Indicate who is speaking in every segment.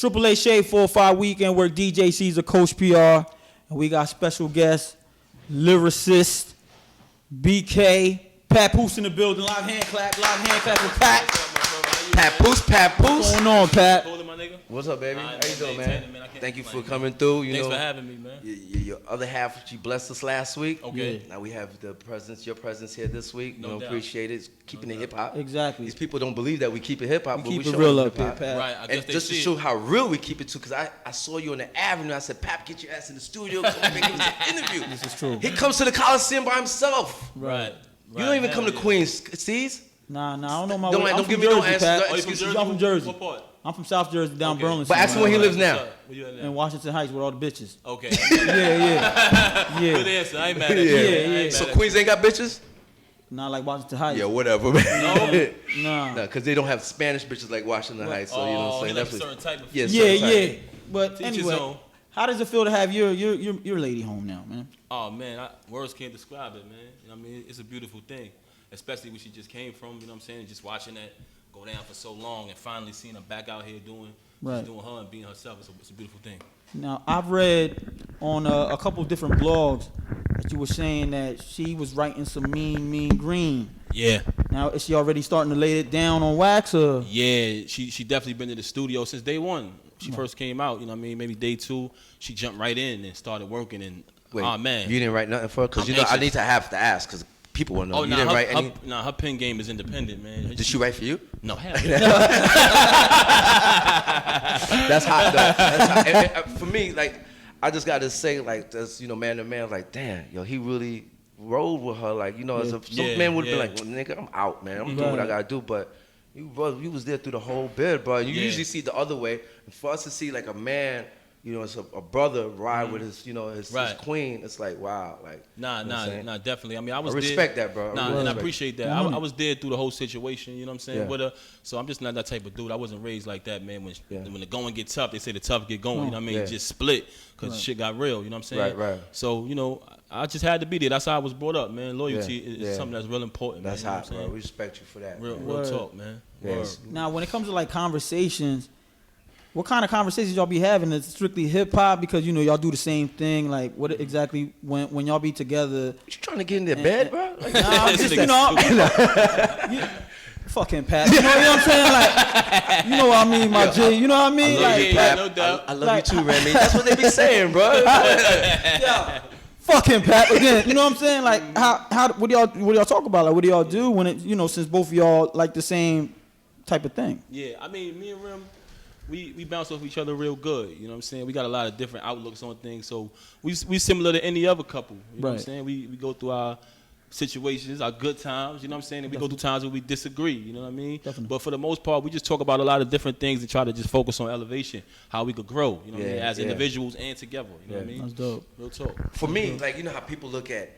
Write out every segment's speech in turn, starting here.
Speaker 1: AAA Shade 4-5 weekend work. DJ Caesar Coach P.R. And we got special guests, lyricist, BK, Papoose in the building. Live hand clap for Pat.
Speaker 2: Papoose.
Speaker 1: What's going on, Pat?
Speaker 2: What's up, baby? How you doing, man? Thank you for coming through.
Speaker 3: Thanks for having me, man.
Speaker 2: Your other half, she blessed us last week.
Speaker 3: Okay.
Speaker 2: Now we have your presence here this week.
Speaker 3: No doubt.
Speaker 2: Appreciate it. Keeping it hip hop.
Speaker 1: Exactly.
Speaker 2: These people don't believe that we keep it hip hop, but we
Speaker 1: keep it
Speaker 2: show
Speaker 1: real
Speaker 2: it
Speaker 1: up here,
Speaker 2: hip-hop.
Speaker 1: Pat.
Speaker 3: Right, I guess
Speaker 2: And
Speaker 3: they
Speaker 2: just to
Speaker 3: see
Speaker 2: show
Speaker 3: it.
Speaker 2: how real we keep it too, because I saw you on the avenue. I said, Pap, get your ass in the studio. Come and give us an interview.
Speaker 1: This is true.
Speaker 2: He comes to the Coliseum by himself.
Speaker 3: Right.
Speaker 2: You don't even come to Queens, C's?
Speaker 1: Nah, I don't know my
Speaker 2: Don't-
Speaker 1: way.
Speaker 2: don't
Speaker 1: I'm
Speaker 2: give
Speaker 1: from
Speaker 2: me no
Speaker 1: Jersey,
Speaker 2: answer.
Speaker 1: Pat.
Speaker 2: No excuses.
Speaker 1: I'm from Jersey.
Speaker 3: What part?
Speaker 1: I'm from South Jersey, down Burlington.
Speaker 2: But ask him where he lives now.
Speaker 3: Where you at now?
Speaker 1: In Washington Heights with all the bitches.
Speaker 3: Okay.
Speaker 1: Yeah.
Speaker 3: Good answer. I ain't mad at you.
Speaker 2: Yeah.
Speaker 3: I ain't mad
Speaker 2: So
Speaker 3: at
Speaker 2: Queens ain't got bitches?
Speaker 1: Not like Washington Heights.
Speaker 2: Yeah, whatever, man.
Speaker 1: Nah.
Speaker 2: No, because they don't have Spanish bitches like Washington Heights. So, you know what I'm saying?
Speaker 3: Like a
Speaker 2: That's
Speaker 3: certain type of
Speaker 2: Yeah,
Speaker 1: Yeah. But
Speaker 3: Teach his
Speaker 1: anyway,
Speaker 3: own.
Speaker 1: how does it feel to have your lady home now, man?
Speaker 3: Oh, man, words can't describe it, man. You know what I mean? It's a beautiful thing, especially when she just came from, you know what I'm saying? Just watching that go down for so long and finally seeing her back out here doing her and being herself. It's a beautiful thing.
Speaker 1: Now, I've read on a couple of different blogs that you were saying that she was writing some mean green.
Speaker 3: Yeah.
Speaker 1: Now, is she already starting to lay it down on wax, or?
Speaker 3: Yeah, she definitely been in the studio since day one. She first came out, you know what I mean? Maybe day two, she jumped right in and started working. And,
Speaker 2: Wait,
Speaker 3: oh, man.
Speaker 2: You didn't write nothing for her? Because,
Speaker 3: I'm
Speaker 2: I
Speaker 3: anxious.
Speaker 2: need to have to ask, because people want to know.
Speaker 3: Oh,
Speaker 2: You didn't write any?
Speaker 3: Her pen game is independent, man.
Speaker 2: Did she write for you?
Speaker 3: No, hell no.
Speaker 2: That's hot, though. That's hot. And for me, like, I just got to say, like, this, man to man, like, damn, he really rolled with her. Like, some man would have been like, well, nigga, I'm out, man. I'm doing what I got to do. But you was there through the whole bid, bro. You usually see the other way. And for us to see, like, a man, it's a brother ride with his, his queen. It's like, wow, like.
Speaker 3: Nah, definitely. I mean, I respect
Speaker 2: that, bro.
Speaker 3: And I appreciate that. I was there through the whole situation. You know what I'm saying? With her, so I'm just not that type of dude. I wasn't raised like that, man. When the going get tough, they say the tough get going. You know what I mean? Just split because shit got real. You know what I'm saying?
Speaker 2: Right.
Speaker 3: So I just had to be there. That's how I was brought up, man. Loyalty is something that's real important.
Speaker 2: That's
Speaker 3: man,
Speaker 2: hot, bro. We respect you for that.
Speaker 3: Real talk, man.
Speaker 2: Yes.
Speaker 1: Now, when it comes to like conversations, what kind of conversations y'all be having? Is it strictly hip hop because y'all do the same thing? Like, what exactly when y'all be together?
Speaker 2: You trying to get in their bed, bro? Like,
Speaker 1: Nah, I'm just fucking Pat. You know what I'm saying? Like, you know what I mean, my G. You know what I mean?
Speaker 3: No doubt.
Speaker 2: I love you too, Remy. That's what they be saying, bro.
Speaker 1: Yeah. Fucking Pat again. You know what I'm saying? Like, what do y'all talk about? Like, what do y'all do when it since both of y'all like the same type of thing?
Speaker 3: Yeah, I mean, me and Rem, we bounce off each other real good. You know what I'm saying? We got a lot of different outlooks on things, so we similar to any other couple. You know what I'm saying? We go through our situations, our good times. You know what I'm saying? And we go through times where we disagree. You know what I mean?
Speaker 1: Definitely.
Speaker 3: But for the most part, we just talk about a lot of different things and try to just focus on elevation, how we could grow. You know what I mean? As individuals and together. You know what I mean?
Speaker 1: That's dope.
Speaker 3: Real talk.
Speaker 2: For me, like, how people look at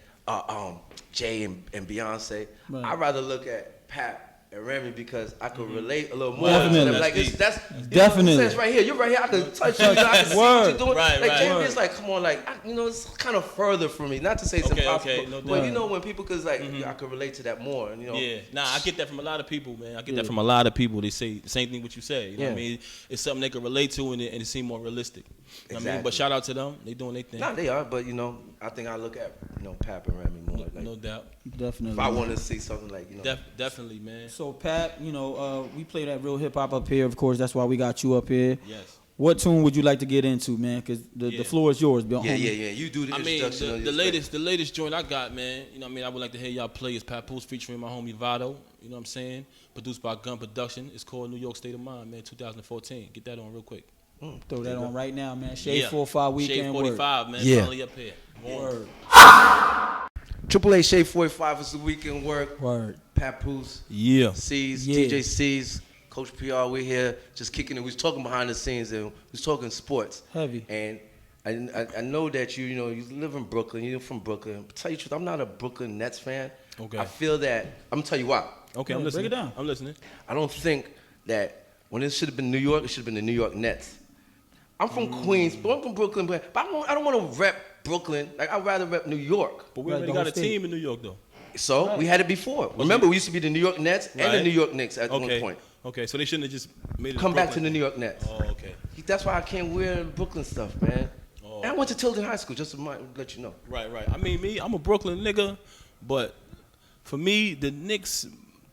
Speaker 2: Jay and Beyonce. I'd rather look at Pat and Remy because I could relate a little more to them. Like, that's
Speaker 1: definitely.
Speaker 2: It's right here. You're right here. I can touch you. I can see what you're doing.
Speaker 3: Right,
Speaker 2: like,
Speaker 3: right.
Speaker 2: Jay is like, come on, like, it's kind of further for me. Not to say it's impossible,
Speaker 3: no
Speaker 2: but
Speaker 3: doubt.
Speaker 2: when people, cause like, I could relate to that more. And,
Speaker 3: Yeah, I get that from a lot of people, man. I get that from a lot of people. They say the same thing what you say. You know what I mean? It's something they can relate to and it seems more realistic. You know what I mean? But shout out to them. They doing their thing.
Speaker 2: Nah, they are, but I think I look at Pap and Remy more. Like,
Speaker 3: No doubt.
Speaker 1: Definitely.
Speaker 2: If I want to see something like
Speaker 3: Definitely, man.
Speaker 1: So Pat, we play that real hip hop up here. Of course, that's why we got you up here.
Speaker 3: Yes.
Speaker 1: What tune would you like to get into, man? Because the floor is yours.
Speaker 2: Yeah. You do the introduction.
Speaker 3: The latest joint I got, man. You know what I mean? I would like to hear y'all play is Papoose featuring my homie Vado. You know what I'm saying? Produced by Gun Production. It's called New York State of Mind, man. 2014. Get that on real quick.
Speaker 1: Throw that on right now, man. Shade 45 weekend.
Speaker 3: Shade 45, man.
Speaker 2: Yeah.
Speaker 3: Finally up here.
Speaker 1: Word.
Speaker 2: AAA Shade 45 is the weekend work.
Speaker 1: Word.
Speaker 2: Papoose.
Speaker 3: Yeah.
Speaker 2: C's,
Speaker 1: Yeah.
Speaker 2: DJ C's, Coach PR, we're here just kicking it. We was talking behind the scenes and we was talking sports.
Speaker 1: Heavy.
Speaker 2: And I know that you live in Brooklyn. You're from Brooklyn. But tell you the truth, I'm not a Brooklyn Nets fan.
Speaker 3: Okay.
Speaker 2: I feel that, I'm going to tell you why.
Speaker 3: Okay, I'm
Speaker 1: Yeah,
Speaker 3: listening.
Speaker 1: break it down.
Speaker 3: I'm listening.
Speaker 2: I don't think that when it should have been New York, it should have been the New York Nets. I'm from Queens, but I'm from Brooklyn. But I don't want to rep Brooklyn. Like, I'd rather rep New York.
Speaker 3: But we
Speaker 1: Right,
Speaker 3: already
Speaker 1: the
Speaker 3: got
Speaker 1: whole
Speaker 3: a
Speaker 1: state.
Speaker 3: team in New York, though.
Speaker 2: So we had it before. Remember, we used to be the New York Nets and the
Speaker 3: Right.
Speaker 2: New York Knicks at one point.
Speaker 3: Okay, so they shouldn't have just made it.
Speaker 2: Come back to the New York Nets.
Speaker 3: Oh, okay.
Speaker 2: That's why I can't wear Brooklyn stuff, man.
Speaker 3: Oh.
Speaker 2: And I went to Tilden High School, just to let you know.
Speaker 3: Right. I mean, I'm a Brooklyn nigga, but for me, the Knicks,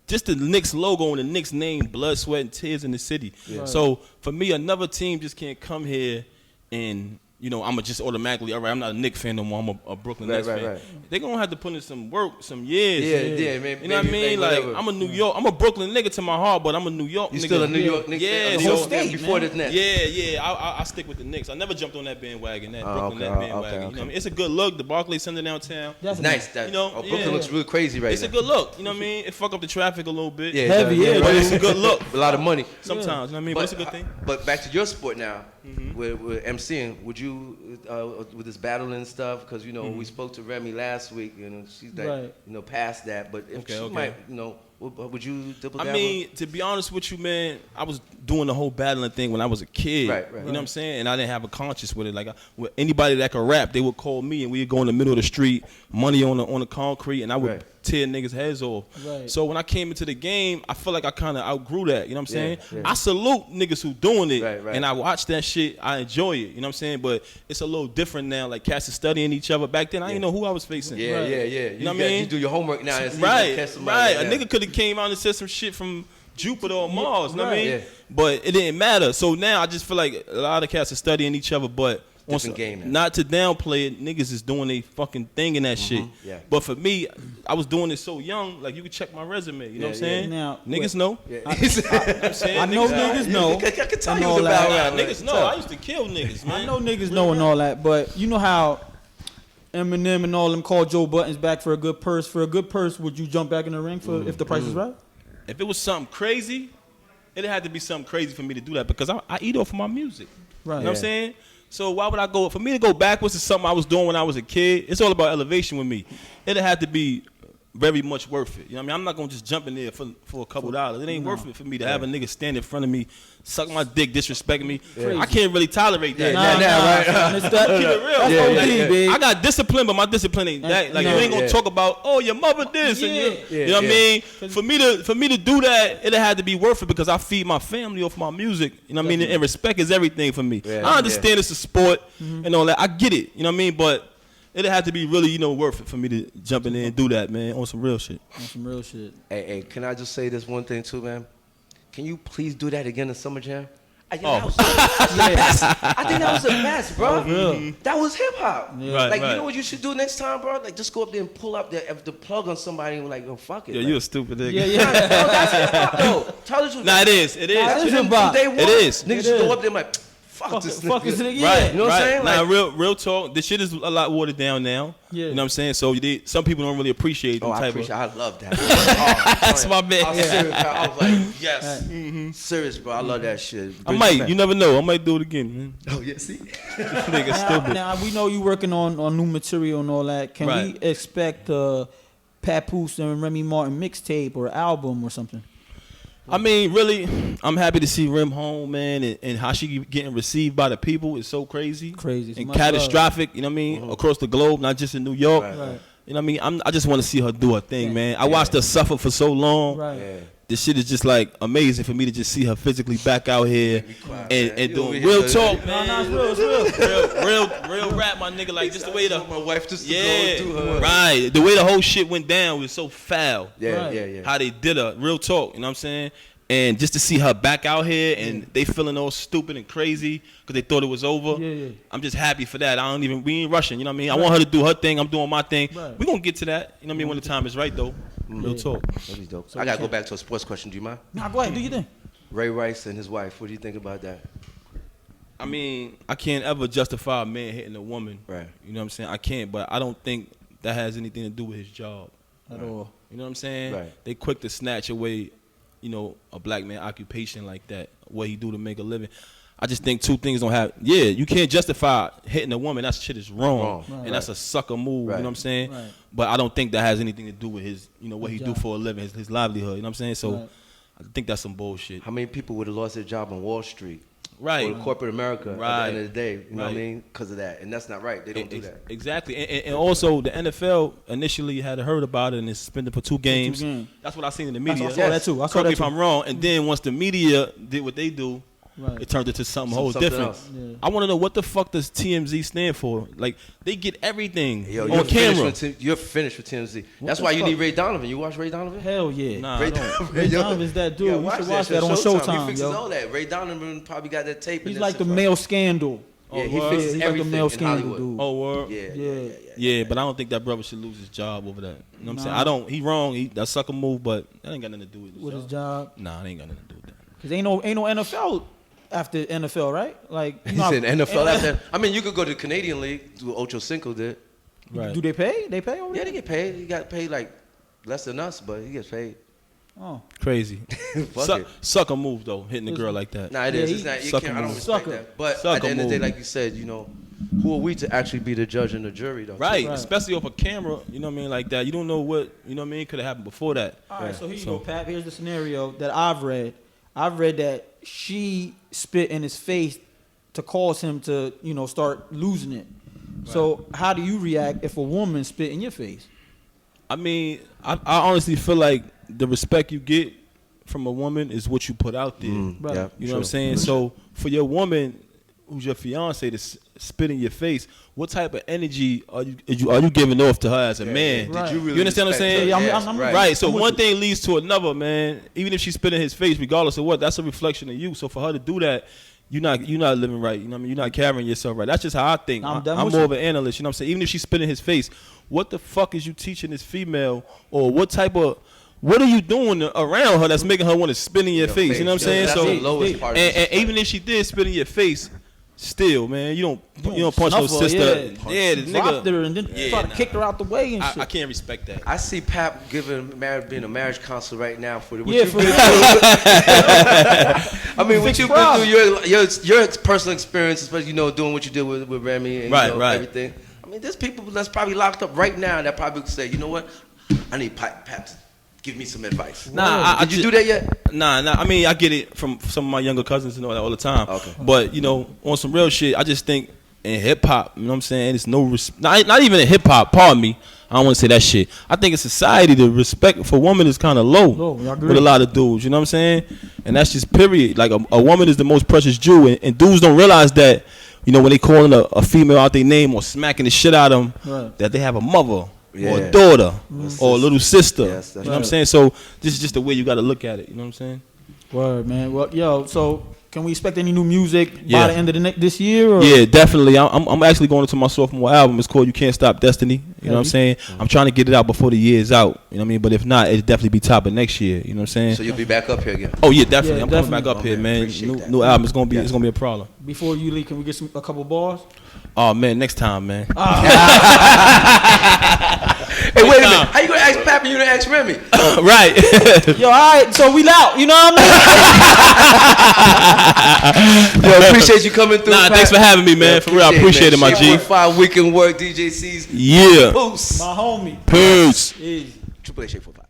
Speaker 3: just the Knicks logo and the Knicks name, blood, sweat, and tears in the city. Yeah. Right. So for me, another team just can't come here and, you know, I'm just automatically, all right, I'm not a Knicks fan no more, I'm a Brooklyn Nets fan. Right. They're going to have to put in some work, some years.
Speaker 2: Yeah,
Speaker 3: man. You know what I mean? Like, I'm a New York, I'm a Brooklyn nigga to my heart, but I'm a New York nigga.
Speaker 2: You still a New York Knicks fan?
Speaker 3: The
Speaker 2: whole state, before the Nets.
Speaker 3: Yeah, I stick with the Knicks. I never jumped on that bandwagon, Brooklyn Nets bandwagon. Okay. You know what I mean? It's a good look, the Barclays Center downtown.
Speaker 2: That's nice. You know, Brooklyn looks really crazy right now.
Speaker 3: It's a good look, you know what I mean? It fuck up the traffic a little bit.
Speaker 2: Yeah,
Speaker 1: heavy,
Speaker 3: but it's a good look.
Speaker 2: A lot of money.
Speaker 3: Sometimes, you know what I mean? But it's a good thing.
Speaker 2: But back to your sport now, with MCing, would you, with this battling and stuff, because, you know, we spoke to Remy last week, you know, she's like, you know, past that, but if she might, you know, would you double down?
Speaker 3: I mean, to be honest with you, man, I was doing the whole battling thing when I was a kid. Right. You know what I'm saying? And I didn't have a conscience with it. Like, with anybody that could rap, they would call me, and we'd go in the middle of the street, money on the concrete, and I would tear niggas' heads off. Right. So when I came into the game, I feel like I kind of outgrew that. You know what I'm saying? Yeah. I salute niggas who doing it, and I watch that shit. I enjoy it. You know what I'm saying? But it's a little different now. Like, cats are studying each other. Back then, I didn't know who I was facing.
Speaker 2: Yeah. You know what I mean? You do your homework now. And
Speaker 3: right. A nigga could have came out and said some shit from Jupiter or Mars. You know what I mean? Yeah. But it didn't matter. So now I just feel like a lot of cats are studying each other, but not to downplay it, niggas is doing a fucking thing in that shit. Yeah. But for me, I was doing it so young, like you could check my resume. You know what I'm saying?
Speaker 1: Now,
Speaker 3: niggas know.
Speaker 1: I know niggas know.
Speaker 2: I can tell you about that.
Speaker 3: Niggas know. I used to kill niggas, man.
Speaker 1: I know niggas know and all that, but you know how Eminem and all them called Joe Buttons back for a good purse. For a good purse, would you jump back in the ring for if the price is right?
Speaker 3: If it was something crazy, it had to be something crazy for me to do that because I eat off of my music. Right. You know what I'm saying? So why would I go? For me to go backwards to something I was doing when I was a kid, it's all about elevation with me. It had to be very much worth it. You know what I mean? I'm not going to just jump in there for a couple dollars. It ain't worth it for me to have a nigga stand in front of me, suck my dick, disrespecting me. I can't really tolerate that. Keep it real. I got discipline, but my discipline ain't that. Like, you ain't going to talk about, oh, your mother this. And you know what I mean? For me to do that, it had to be worth it because I feed my family off my music. You know what I mean? And respect is everything for me. I understand it's a sport and all that. I get it. You know what I mean? But it had to be really, you know, worth it for me to jump in there and do that, man, on some real shit.
Speaker 2: Hey, can I just say this one thing too, man? Can you please do that again in Summer Jam? I think that was the best, bro. That was hip hop. Yeah. You know what you should do next time, bro? Like, just go up there and pull up the plug on somebody and like, oh, fuck it.
Speaker 3: Yeah, you a stupid nigga.
Speaker 2: No, that's hip hop, though. Tell the truth.
Speaker 3: Nah, it is. It is.
Speaker 1: That's hip hop.
Speaker 3: It is.
Speaker 2: Niggas just go up there and like, fuck this nigga.
Speaker 3: Right.
Speaker 2: You know what I'm saying?
Speaker 3: Like, real talk. This shit is a lot watered down now. Yeah. You know what I'm saying? So some people don't really appreciate them type of.
Speaker 2: I love that.
Speaker 3: That's my bad.
Speaker 2: I was like, yes. Serious, bro. I love that shit.
Speaker 3: I might. You never know. I might do it again, man.
Speaker 2: Oh, yeah, see?
Speaker 3: This nigga stupid.
Speaker 1: Now, we know you working on new material and all that. Can we expect Papoose and Remy Martin mixtape or album or something?
Speaker 3: I mean, really, I'm happy to see Rem home, man, and how she getting received by the people is so crazy. And catastrophic, you know what I mean, across the globe, not just in New York. Right. You know what I mean? I just want to see her do her thing, man. I watched her suffer for so long. This shit is just like amazing for me to just see her physically back out here and doing real talk, man.
Speaker 1: No, it's
Speaker 3: real rap, my nigga. Like just the way
Speaker 2: my wife just to go through her.
Speaker 3: Right. The way the whole shit went down was so foul.
Speaker 2: Yeah.
Speaker 3: How they did her, real talk. You know what I'm saying? And just to see her back out here and they feeling all stupid and crazy because they thought it was over. I'm just happy for that. We ain't rushing. You know what I mean? I want her to do her thing. I'm doing my thing. We gonna get to that. You know what I mean? When the time is right, though. Real talk.
Speaker 2: That'd dope. So I gotta go back to a sports question. Do you mind?
Speaker 1: Nah, go ahead. Do your thing.
Speaker 2: Ray Rice and his wife. What do you think about that?
Speaker 3: I mean, I can't ever justify a man hitting a woman.
Speaker 2: Right.
Speaker 3: You know what I'm saying? I can't, but I don't think that has anything to do with his job at all. You know what I'm saying?
Speaker 2: Right.
Speaker 3: They quick to snatch away, you know, a black man occupation like that, what he do to make a living. I just think two things don't have. Yeah, you can't justify hitting a woman. That shit is wrong. And that's a sucker move. You know what I'm saying? Right. But I don't think that has anything to do with his, you know, what he do for a living, his livelihood. You know what I'm saying? So I think that's some bullshit.
Speaker 2: How many people would have lost their job on Wall Street?
Speaker 3: Right.
Speaker 2: or corporate America at
Speaker 3: Right.
Speaker 2: the end of the day. You know what I
Speaker 3: Right.
Speaker 2: mean? Because of that. And that's not right. They don't do that.
Speaker 3: Exactly. And also, the NFL initially had heard about it and it's suspended for 2 games. That's what I seen in the media.
Speaker 1: I saw that too.
Speaker 3: Correct me if I'm wrong. And then once the media did what they do, it turned into something whole different.
Speaker 2: Else.
Speaker 1: Yeah.
Speaker 3: I want to know what the fuck does TMZ stand for? Like, they get everything
Speaker 2: Yo,
Speaker 3: on camera.
Speaker 2: You're finished with TMZ. That's why you need Ray Donovan. You watch Ray Donovan?
Speaker 1: Hell yeah.
Speaker 3: Nah,
Speaker 2: Ray
Speaker 3: I don't.
Speaker 1: Ray Donovan's that dude. You should watch that on Showtime,
Speaker 2: He fixes
Speaker 1: yo.
Speaker 2: all that. Ray Donovan probably got that tape.
Speaker 1: He's like the male Scandal.
Speaker 2: Yeah, he
Speaker 3: word.
Speaker 2: fixes
Speaker 1: He's like the
Speaker 2: everything
Speaker 1: male
Speaker 2: in
Speaker 1: Scandal
Speaker 2: Hollywood.
Speaker 1: dude.
Speaker 3: Oh, word.
Speaker 2: Yeah.
Speaker 3: But I don't think that brother should lose his job over that. You know what I'm saying? I don't. He wrong. That sucker move, but that ain't got nothing to do with
Speaker 1: His job.
Speaker 3: Nah, it ain't got nothing to do with that.
Speaker 1: Cause ain't no NFL after NFL, right? Like
Speaker 2: He said NFL after. I mean, you could go to the Canadian League, do what Ocho Cinco did.
Speaker 3: Right.
Speaker 1: Do they pay? They pay over
Speaker 2: Yeah,
Speaker 1: there?
Speaker 2: they get paid. He got paid like less than us, but he gets paid.
Speaker 1: Oh,
Speaker 3: Crazy.
Speaker 2: Fuck it.
Speaker 3: Sucker move though, hitting the girl like that.
Speaker 2: Nah, it is.
Speaker 1: Yeah,
Speaker 2: It's not. You
Speaker 3: sucker
Speaker 2: can't. I don't
Speaker 3: move.
Speaker 2: respect
Speaker 1: Sucker.
Speaker 2: that. But
Speaker 3: Sucker
Speaker 2: at the end of the day,
Speaker 3: move.
Speaker 2: like you said, you know, who are we to actually be the judge and the jury, though?
Speaker 3: Right.
Speaker 1: Right.
Speaker 3: Especially off a camera. You know what I mean? Like that. You don't know what. You know what I mean? Could have happened before that.
Speaker 1: all right. So here you go, Pat. Here's the scenario that I've read. I've read that she spit in his face to cause him to, start losing it. So how do you react if a woman spit in your face?
Speaker 3: I mean, I honestly feel like the respect you get from a woman is what you put out there.
Speaker 1: Right.
Speaker 2: Yeah,
Speaker 3: You know what I'm saying? So for your woman, who's your fiance, to spit in your face, what type of energy are you giving off to her as a man?
Speaker 1: Right.
Speaker 2: Did you really
Speaker 3: You understand what I'm
Speaker 2: respect
Speaker 3: saying?
Speaker 2: her?
Speaker 1: Yeah,
Speaker 2: Yes,
Speaker 1: I'm
Speaker 3: Right. So
Speaker 1: I'm with
Speaker 3: one
Speaker 1: you.
Speaker 3: thing leads to another, man. Even if she spit in his face, regardless of what, that's a reflection of you. So for her to do that, you're not living right. You know what I mean? You're not carrying yourself right. That's just how I think.
Speaker 1: I'm
Speaker 3: I'm
Speaker 1: done with
Speaker 3: more
Speaker 1: you.
Speaker 3: of an analyst. You know what I'm saying? Even if she's spit in his face, what the fuck is you teaching this female, or what are you doing around her that's making her want to spit in your face? You know what I'm saying?
Speaker 2: That's
Speaker 3: So
Speaker 2: the lowest part of
Speaker 3: and
Speaker 2: this.
Speaker 3: even if she did spit in your face, still, man, you don't punch no
Speaker 1: Snuff her,
Speaker 3: sister.
Speaker 1: yeah.
Speaker 3: The
Speaker 1: Dropped
Speaker 3: nigga.
Speaker 1: her and then tried to kick her out the way and shit.
Speaker 3: I can't respect that.
Speaker 2: I see Pap being a marriage counselor right now for the.
Speaker 1: Yeah, for real.
Speaker 2: I mean, what
Speaker 1: Fix
Speaker 2: you've
Speaker 1: problem.
Speaker 2: been through, your personal experience, especially doing what you did with Remy and
Speaker 3: Right.
Speaker 2: everything. I mean, there's people that's probably locked up right now that probably say, you know what, I need Pap to give me some advice.
Speaker 3: Nah,
Speaker 2: Did you do that yet?
Speaker 3: Nah. I mean, I get it from some of my younger cousins and all that all the time.
Speaker 2: Okay.
Speaker 3: But on some real shit, I just think in hip hop, you know what I'm saying? It's not even in hip hop. Pardon me. I don't want to say that shit. I think in society, the respect for women is kind of low
Speaker 1: I agree.
Speaker 3: with a lot of dudes. You know what I'm saying? And that's just period. Like a woman is the most precious jewel, and dudes don't realize that. When they calling a female out their name or smacking the shit out of them,
Speaker 1: Right.
Speaker 3: that they have a mother or
Speaker 2: Yeah.
Speaker 3: a daughter or a little sister.
Speaker 2: Yes, that's
Speaker 3: you know what I'm
Speaker 2: right.
Speaker 3: saying? So this is just the way you got to look at it. You know what I'm saying?
Speaker 1: Word, man. Well, yo, so can we expect any new music
Speaker 3: Yeah.
Speaker 1: by the end of this year? Or?
Speaker 3: Yeah, definitely. I'm actually going into my sophomore album. It's called You Can't Stop Destiny. You know what I'm saying? I'm trying to get it out before the year is out. You know what I mean? But if not, it'll definitely be top of next year. You know what I'm saying?
Speaker 2: So you'll be back up here again.
Speaker 3: Oh yeah, definitely.
Speaker 1: Yeah,
Speaker 3: I'm coming
Speaker 1: definitely.
Speaker 3: back up here, man.
Speaker 2: Appreciate that.
Speaker 3: New album. It's gonna be a problem.
Speaker 1: Before you leave, can we get a couple bars?
Speaker 3: Oh man, next time, man.
Speaker 2: Hey, wait a minute. How you gonna ask Pap and you gonna ask Remy?
Speaker 3: Right.
Speaker 1: Yo, all right, so we out. You know what I mean?
Speaker 2: Yo, appreciate you coming through.
Speaker 3: Nah,
Speaker 2: Pap.
Speaker 3: thanks for having me, man. For real, I appreciate it, my G.
Speaker 2: 5 weekend work, DJ Caesar.
Speaker 3: Yeah.
Speaker 2: Papoose.
Speaker 1: My homie.
Speaker 3: Peace.
Speaker 1: Easy.
Speaker 2: Triple A Shake 45.